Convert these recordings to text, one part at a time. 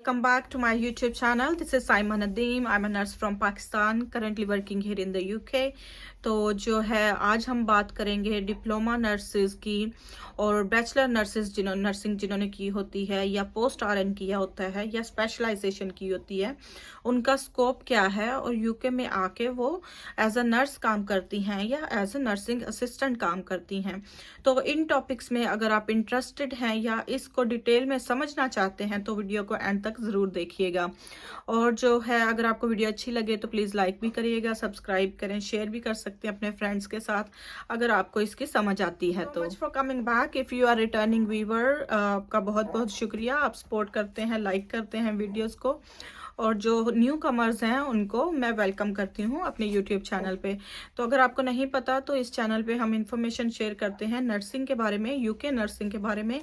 Welcome back to my YouTube channel. This is Saima Nadeem. I'm a nurse from Pakistan, currently working here in the UK. तो जो है आज हम बात करेंगे डिप्लोमा नर्सेज की और बैचलर नर्सेज जिन्होंने की होती है या पोस्ट आरएन किया होता है या स्पेशलाइजेशन की होती है, उनका स्कोप क्या है और यूके में आके वो एज अ नर्स काम करती हैं या एज अ नर्सिंग असिस्टेंट काम करती हैं। तो इन टॉपिक्स में अगर आप इंटरेस्टेड हैं या इसको डिटेल में समझना चाहते हैं तो वीडियो को एंड तक ज़रूर देखिएगा। और जो है अगर आपको वीडियो अच्छी लगे तो प्लीज़ लाइक भी करिएगा, सब्सक्राइब करें, शेयर भी कर सकते हैं अपने फ्रेंड्स के साथ अगर आपको इसकी समझ आती है। तो for coming back, if you are returning viewer, आपका बहुत बहुत शुक्रिया। आप सपोर्ट करते हैं, लाइक करते हैं वीडियोज़ को, और जो न्यू कमर्स हैं उनको मैं वेलकम करती हूँ अपने यूट्यूब चैनल पे। तो अगर आपको नहीं पता तो इस चैनल पे हम इंफॉर्मेशन शेयर करते हैं नर्सिंग के बारे में, यूके नर्सिंग के बारे में,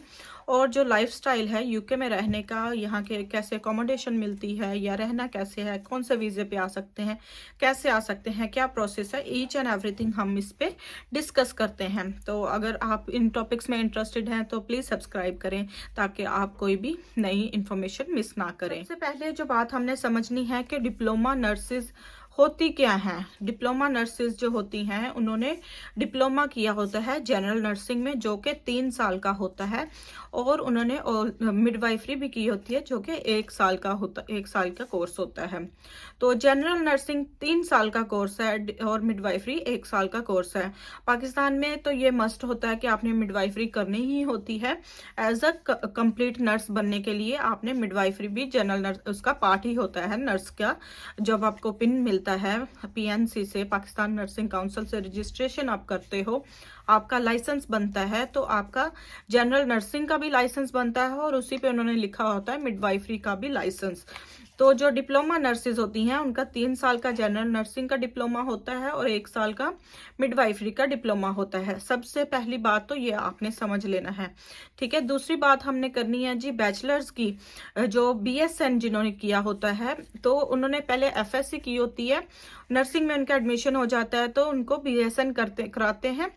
और जो लाइफस्टाइल है यूके में रहने का, यहाँ के कैसे अकोमोडेशन मिलती है या रहना कैसे है, कौन से वीज़े पे आ सकते हैं, कैसे आ सकते हैं, क्या प्रोसेस है, ईच एंड एवरीथिंग हम इस पे डिस्कस करते हैं। तो अगर आप इन टॉपिक्स में इंटरेस्टेड हैं तो प्लीज़ सब्सक्राइब करें ताकि आप कोई भी नई इंफॉर्मेशन मिस ना करें। सबसे पहले जो बात हमने समझनी है कि डिप्लोमा नर्सेज होती क्या हैं। डिप्लोमा नर्सेज जो होती हैं उन्होंने डिप्लोमा किया होता है जनरल नर्सिंग में जो कि 3 साल का होता है, और उन्होंने मिडवाइफरी भी की होती है जो कि 1 साल का कोर्स होता है। तो जनरल नर्सिंग 3 साल का कोर्स है और मिडवाइफरी 1 साल का कोर्स है। पाकिस्तान में तो ये मस्ट होता है कि आपने मिडवाइफरी करनी ही होती है। एज अ कंप्लीट नर्स बनने के लिए आपने मिडवाइफरी भी जनरल नर्स उसका पार्ट ही होता है नर्स का। जब आपको पिन मिलता है पीएनसी से, पाकिस्तान नर्सिंग काउंसिल से रजिस्ट्रेशन आप करते हो, आपका लाइसेंस बनता है, तो आपका जनरल नर्सिंग का भी लाइसेंस बनता है और उसी पे उन्होंने लिखा होता है मिडवाइफरी का भी लाइसेंस। तो जो डिप्लोमा नर्सेज होती हैं उनका 3 साल का जनरल नर्सिंग का डिप्लोमा होता है और 1 साल का मिडवाइफरी का डिप्लोमा होता है। सबसे पहली बात तो ये आपने समझ लेना है, ठीक है। दूसरी बात हमने करनी है जी बैचलर्स की। जो बीएसएन जिन्होंने किया होता है तो उन्होंने पहले एफएससी की होती है, नर्सिंग में उनका एडमिशन हो जाता है तो उनको बीएसएन कराते हैं।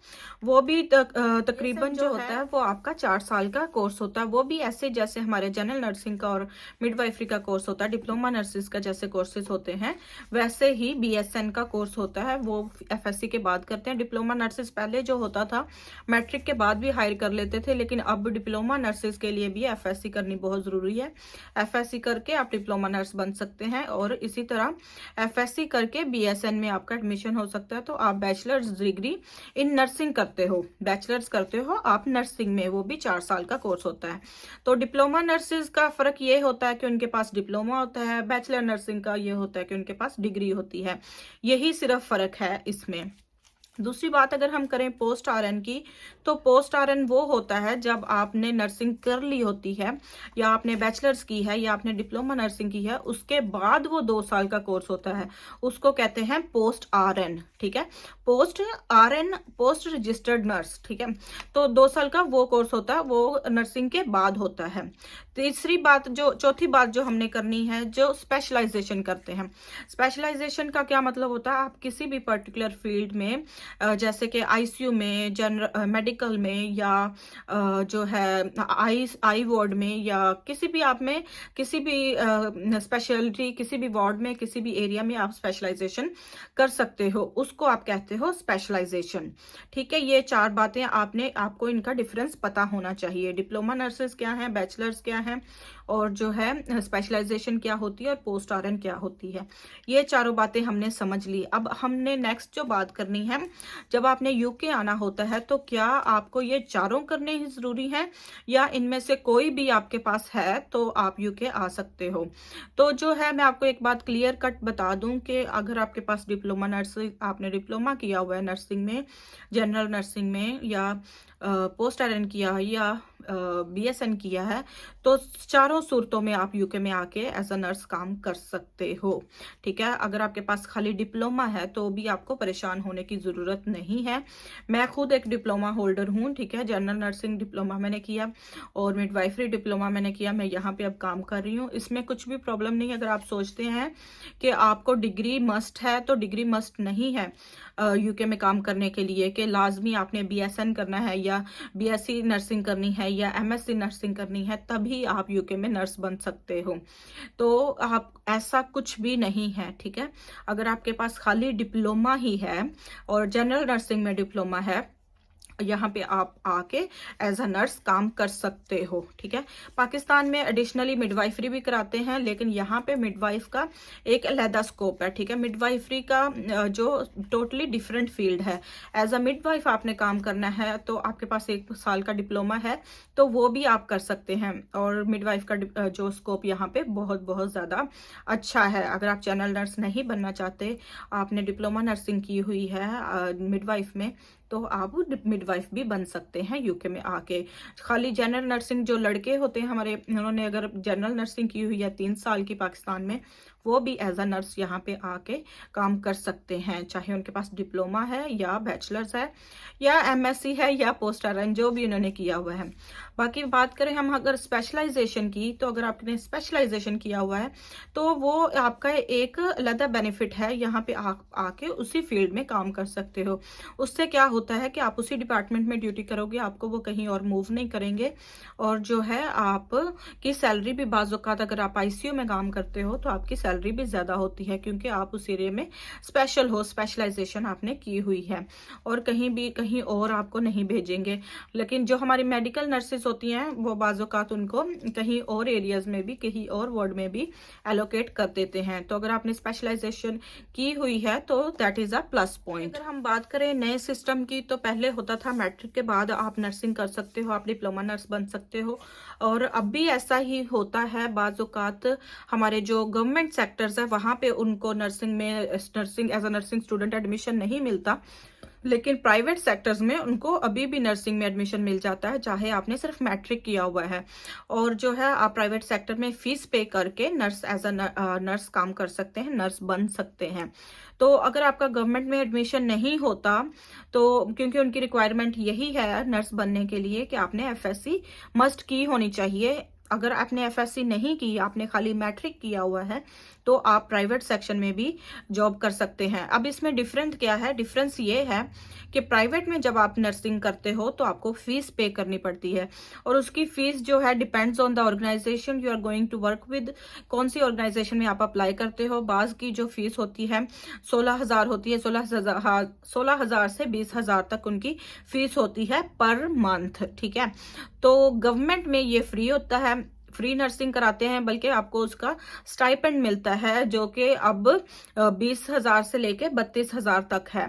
वो भी तकरीबन जो होता है वो आपका 4 साल का कोर्स होता है। वो भी ऐसे जैसे हमारे जनरल नर्सिंग का और मिडवाइफरी का कोर्स होता है, डिप्लोमा नर्सिस का जैसे कोर्सेज होते हैं वैसे ही बीएसएन का कोर्स होता है। वो एफएससी के बाद करते हैं। डिप्लोमा नर्सिस पहले जो होता था मैट्रिक के बाद भी हायर कर लेते थे, लेकिन अब डिप्लोमा नर्सिस के लिए भी एफएससी करनी बहुत जरूरी है। एफएससी करके आप डिप्लोमा नर्स बन सकते हैं और इसी तरह एफएससी करके बीएसएन में आपका एडमिशन हो सकता है। तो आप बैचलर्स डिग्री इन नर्सिंग करते हो, बैचलर्स करते हो आप नर्सिंग में, वो भी 4 साल का कोर्स होता है। तो डिप्लोमा नर्सिस का फर्क ये होता है कि उनके पास डिप्लोमा होता है, बैचलर नर्सिंग का ये होता है कि उनके पास डिग्री होती है। यही सिर्फ फर्क है इसमें। दूसरी बात अगर हम करें पोस्ट आरएन की, तो पोस्ट आरएन वो होता है जब आपने नर्सिंग कर ली होती है या आपने बैचलर्स की है या आपने डिप्लोमा नर्सिंग की है, उसके बाद वो 2 साल का कोर्स होता है, उसको कहते हैं पोस्ट आरएन, ठीक है। Post RN post registered nurse, ठीक है। तो 2 साल का वो कोर्स होता है, वो नर्सिंग के बाद होता है। चौथी बात जो हमने करनी है, जो स्पेशलाइजेशन करते हैं। स्पेशलाइजेशन का क्या मतलब होता है, आप किसी भी पर्टिकुलर फील्ड में जैसे कि आईसीयू में, जनरल मेडिकल में, या जो है आई वार्ड में, या किसी भी आप में किसी भी स्पेशलिटी, किसी भी वार्ड में, किसी भी एरिया में आप स्पेशलाइजेशन कर सकते हो, उसको आप कहते हो स्पेशलाइजेशन, ठीक है। ये 4 बातें आपको इनका डिफरेंस पता होना चाहिए। डिप्लोमा नर्सेस क्या है, बैचलर्स क्या है, और जो है स्पेशलाइजेशन क्या होती है और पोस्ट आरएन क्या होती है। ये चारों बातें हमने समझ ली। अब हमने नेक्स्ट जो बात करनी है, जब आपने यूके आना होता है तो क्या आपको ये चारों करने ही जरूरी है या इनमें से कोई भी आपके पास है तो आप यूके आ सकते हो। तो जो है मैं आपको एक बात क्लियर कट बता दूं कि अगर आपके पास डिप्लोमा नर्सिंग, आपने डिप्लोमा किया हुआ है नर्सिंग में, जनरल नर्सिंग में, या पोस्ट आरएन किया है या बीएसएन किया है, तो चारों सूरतों में आप यूके में आके एज अ नर्स काम कर सकते हो, ठीक है। अगर आपके पास खाली डिप्लोमा है तो भी आपको परेशान होने की ज़रूरत नहीं है। मैं खुद एक डिप्लोमा होल्डर हूँ, ठीक है। जनरल नर्सिंग डिप्लोमा मैंने किया और मिडवाइफरी डिप्लोमा मैंने किया। मैं यहाँ पे अब काम कर रही हूँ, इसमें कुछ भी प्रॉब्लम नहीं। अगर आप सोचते हैं कि आपको डिग्री मस्ट है तो डिग्री मस्ट नहीं है यूके में काम करने के लिए कि लाजमी आपने बीएसएन करना है या बीएससी नर्सिंग करनी है या एमएससी नर्सिंग करनी है तभी भी आप यूके में नर्स बन सकते हो। तो आप ऐसा कुछ भी नहीं है, ठीक है। अगर आपके पास खाली डिप्लोमा ही है और जनरल नर्सिंग में डिप्लोमा है, यहाँ पे आप आके एज अ नर्स काम कर सकते हो, ठीक है। पाकिस्तान में एडिशनली मिडवाइफरी भी कराते हैं, लेकिन यहाँ पे मिडवाइफ का एक अलहदा स्कोप है, ठीक है। मिडवाइफरी का जो टोटली डिफरेंट फील्ड है। एज अ मिडवाइफ आपने काम करना है तो आपके पास 1 साल का डिप्लोमा है, तो वो भी आप कर सकते हैं। और मिडवाइफ का जो स्कोप यहाँ पे बहुत बहुत ज़्यादा अच्छा है। अगर आप जनरल नर्स नहीं बनना चाहते, आपने डिप्लोमा नर्सिंग की हुई है मिडवाइफ में, तो आप मिडवाइफ भी बन सकते हैं यूके में आके। खाली जनरल नर्सिंग जो लड़के होते हैं हमारे, उन्होंने अगर जनरल नर्सिंग की हुई है 3 साल की पाकिस्तान में, वो भी एज अ नर्स यहाँ पे आके काम कर सकते हैं, चाहे उनके पास डिप्लोमा है या बैचलर्स है या एमएससी है या पोस्ट RN, जो भी उन्होंने किया हुआ है। बाकी बात करें हम अगर स्पेशलाइजेशन की, तो अगर आपने स्पेशलाइजेशन किया हुआ है तो वो आपका एक अलग बेनिफिट है, यहाँ पे आके उसी फील्ड में काम कर सकते हो। उससे क्या होता है कि आप उसी डिपार्टमेंट में ड्यूटी करोगे, आपको वो कहीं और मूव नहीं करेंगे। और जो है आपकी सैलरी भी बाज़ औक़ात अगर आप ICU में काम करते हो तो आपकी सैलरी भी ज़्यादा होती है, क्योंकि आप उस एरिया में स्पेशलाइजेशन आपने की हुई है और कहीं और आपको नहीं भेजेंगे। लेकिन जो हमारी मेडिकल नर्सेज होती हैं वो बाज़ औक़ात उनको कहीं और एरियाज में भी, कहीं और वार्ड में भी एलोकेट कर देते हैं। तो अगर आपने स्पेशलाइजेशन की हुई है तो that is a plus point. अगर हम बात करें नए सिस्टम की, तो पहले होता था मैट्रिक के बाद आप नर्सिंग कर सकते हो, आप डिप्लोमा नर्स बन सकते हो, और अब भी ऐसा ही होता है। बाज़ औक़ात हमारे जो गवर्नमेंट सेक्टर्स है वहाँ पे उनको nursing as a nursing student admission नहीं मिलता, लेकिन प्राइवेट सेक्टर्स में उनको अभी भी नर्सिंग में एडमिशन मिल जाता है, चाहे आपने सिर्फ मैट्रिक किया हुआ है। और जो है आप प्राइवेट सेक्टर में फीस पे करके नर्स एज अ नर्स काम कर सकते हैं, नर्स बन सकते हैं। तो अगर आपका गवर्नमेंट में एडमिशन नहीं होता, तो क्योंकि उनकी रिक्वायरमेंट यही है नर्स बनने के लिए कि आपने FSC मस्ट की होनी चाहिए। अगर आपने FSC नहीं की, आपने खाली मैट्रिक किया हुआ है, तो आप प्राइवेट सेक्शन में भी जॉब कर सकते हैं। अब इसमें डिफरेंट क्या है? डिफरेंस ये है कि प्राइवेट में जब आप नर्सिंग करते हो तो आपको फीस पे करनी पड़ती है, और उसकी फीस जो है depends on the organization you are going to work with. कौन सी ऑर्गेनाइजेशन में आप अप्लाई करते हो। बाज़ की जो फीस होती है 16,000 होती है, 16,000 से 20,000 तक उनकी फीस होती है पर मंथ, ठीक है। तो गवर्नमेंट में ये फ्री होता है, फ्री नर्सिंग कराते हैं, बल्कि आपको उसका स्टाइपेंड मिलता है जो कि अब 20,000 से लेके 32,000 तक है।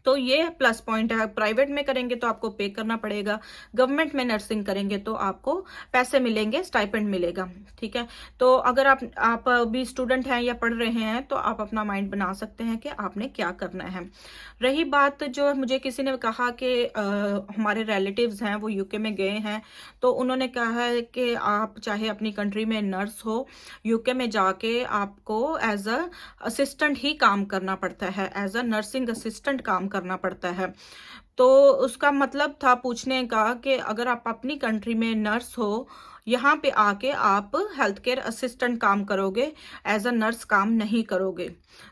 तो ये प्लस पॉइंट है। प्राइवेट में करेंगे तो आपको पे करना पड़ेगा, गवर्नमेंट में नर्सिंग करेंगे तो आपको पैसे मिलेंगे, स्टाइपेंड मिलेगा, ठीक है। तो अगर आप अभी स्टूडेंट हैं या पढ़ रहे हैं तो आप अपना माइंड बना सकते हैं कि आपने क्या करना है। रही बात, जो मुझे किसी ने कहा कि हमारे रिलेटिव्स हैं वो यूके में गए हैं, तो उन्होंने कहा है कि आप चाहे अपनी कंट्री में नर्स हो, यूके में जाके आपको एज अ असिस्टेंट ही काम करना पड़ता है, एज अ नर्सिंग असिस्टेंट काम करना पड़ता है। तो उसका मतलब था पूछने का कि अगर आप अपनी कंट्री में नर्स हो, यहाँ पे आके आप हेल्थ केयर असिस्टेंट काम करोगे, एज अ नर्स काम नहीं करोगे।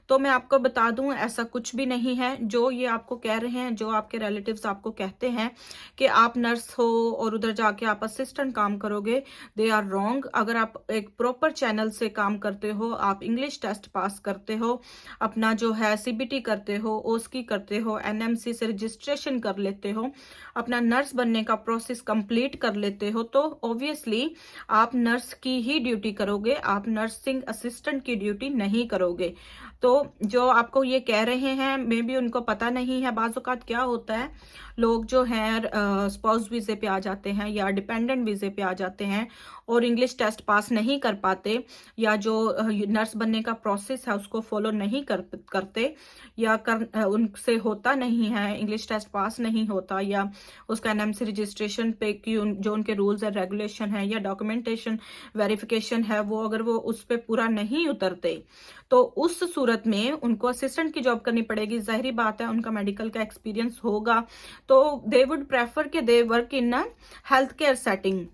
तो मैं आपको बता दूं ऐसा कुछ भी नहीं है। जो ये आपको कह रहे हैं, जो आपके रिलेटिव्स आपको कहते हैं कि आप नर्स हो और उधर जाके आप असिस्टेंट काम करोगे, दे आर रॉन्ग। अगर आप एक प्रॉपर चैनल से काम करते हो, आप इंग्लिश टेस्ट पास करते हो, अपना जो है CBT करते हो, OSCE करते हो, NMC से रजिस्ट्रेशन कर लेते हो, अपना नर्स बनने का प्रोसेस कंप्लीट कर लेते हो, तो ऑब्वियसली आप नर्स की ही ड्यूटी करोगे, आप नर्सिंग असिस्टेंट की ड्यूटी नहीं करोगे। तो जो आपको ये कह रहे हैं, मे बी उनको पता नहीं है। बाज़ औक़ात क्या होता है, लोग जो हैं स्पाउस वीज़े पे आ जाते हैं या डिपेंडेंट वीज़े पे आ जाते हैं और इंग्लिश टेस्ट पास नहीं कर पाते, या जो नर्स बनने का प्रोसेस है उसको फॉलो नहीं करते, या उनसे होता नहीं है, इंग्लिश टेस्ट पास नहीं होता, या उसका NMC रजिस्ट्रेशन पे की जो उनके रूल्स एंड रेगुलेशन है या डॉक्यूमेंटेशन वेरिफिकेशन है, वो अगर वो उस पर पूरा नहीं उतरते, तो उस सूरत में उनको असिस्टेंट की जॉब करनी पड़ेगी। जाहिर बात है उनका मेडिकल का एक्सपीरियंस होगा, तो दे वुड प्रेफर कि they work in a health care setting.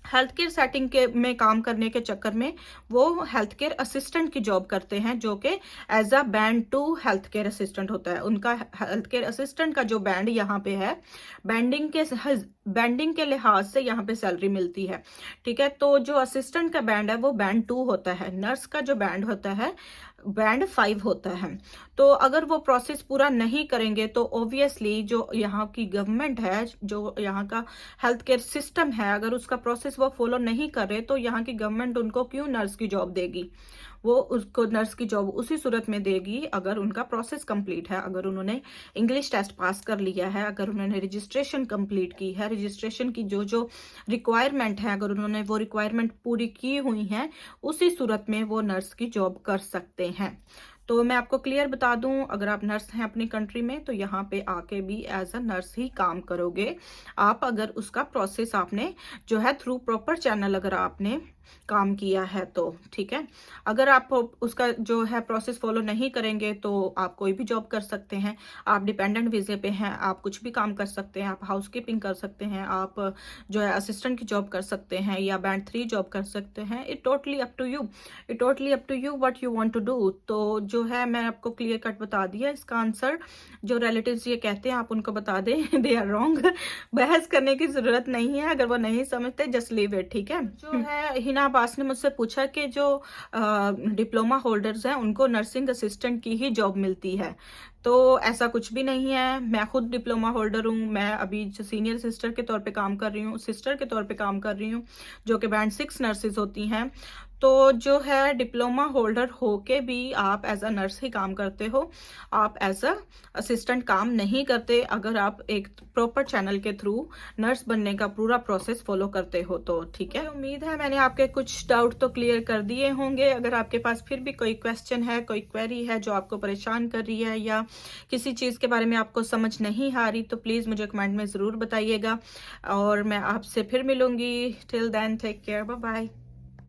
Health care setting के में काम करने के चक्कर में वो हेल्थ केयर असिस्टेंट की जॉब करते हैं, जो कि as a band 2 health care assistant होता है। उनका हेल्थ केयर असिस्टेंट का जो बैंड यहाँ पे है, बैंडिंग के लिहाज से यहाँ पे सैलरी मिलती है, ठीक है। तो जो असिस्टेंट का बैंड है वो बैंड 2 होता है। नर्स का जो बैंड होता है बैंड 5 होता है। तो अगर वो प्रोसेस पूरा नहीं करेंगे तो ऑब्वियसली जो यहाँ की गवर्नमेंट है, जो यहाँ का हेल्थ केयर सिस्टम है, अगर उसका प्रोसेस वो फॉलो नहीं कर रहे तो यहाँ की गवर्नमेंट उनको क्यों नर्स की जॉब देगी? वो उसको नर्स की जॉब उसी सूरत में देगी अगर उनका प्रोसेस कंप्लीट है, अगर उन्होंने इंग्लिश टेस्ट पास कर लिया है, अगर उन्होंने रजिस्ट्रेशन कंप्लीट की है, रजिस्ट्रेशन की जो जो रिक्वायरमेंट है अगर उन्होंने वो रिक्वायरमेंट पूरी की हुई है, उसी सूरत में वो नर्स की जॉब कर सकते हैं। तो मैं आपको क्लियर बता दूं, अगर आप नर्स हैं अपनी कंट्री में तो यहाँ पे आके भी एज अ नर्स ही काम करोगे आप, अगर उसका प्रोसेस आपने जो है थ्रू प्रॉपर चैनल अगर आपने काम किया है तो, ठीक है। अगर आप उसका जो है प्रोसेस फॉलो नहीं करेंगे तो आप कोई भी जॉब कर सकते हैं, आप डिपेंडेंट वीजे पे हैं, आप कुछ भी काम कर सकते हैं, आप हाउसकीपिंग कर सकते हैं, आप जो है असिस्टेंट की जॉब कर सकते हैं या बैंड 3 जॉब कर सकते हैं। It totally up to you, it totally up to you what you want to do. तो जो है मैं आपको क्लियर कट बता दिया इसका आंसर। जो रिलेटिव्स ये कहते हैं आप उनको बता दें दे आर रॉन्ग। बहस करने की जरूरत नहीं है, अगर वो नहीं समझते जस्ट लीव इट, ठीक है। जो है हिना अब्बास ने मुझसे पूछा कि जो डिप्लोमा होल्डर्स हैं उनको नर्सिंग असिस्टेंट की ही जॉब मिलती है, तो ऐसा कुछ भी नहीं है। मैं खुद डिप्लोमा होल्डर हूँ, मैं अभी जो सीनियर सिस्टर के तौर पे काम कर रही हूँ, सिस्टर के तौर पे काम कर रही हूँ, जो कि बैंड 6 नर्सेज होती हैं। तो जो है डिप्लोमा होल्डर होके भी आप एज अ नर्स ही काम करते हो, आप एज अ असिस्टेंट काम नहीं करते अगर आप एक प्रॉपर चैनल के थ्रू नर्स बनने का पूरा प्रोसेस फॉलो करते हो तो, ठीक है। उम्मीद है मैंने आपके कुछ डाउट तो क्लियर कर दिए होंगे। अगर आपके पास फिर भी कोई क्वेश्चन है, कोई क्वेरी है जो आपको परेशान कर रही है या किसी चीज़ के बारे में आपको समझ नहीं आ रही, तो प्लीज़ मुझे कमेंट में ज़रूर बताइएगा और मैं आपसे फिर मिलूंगी। Till then take care, bye bye.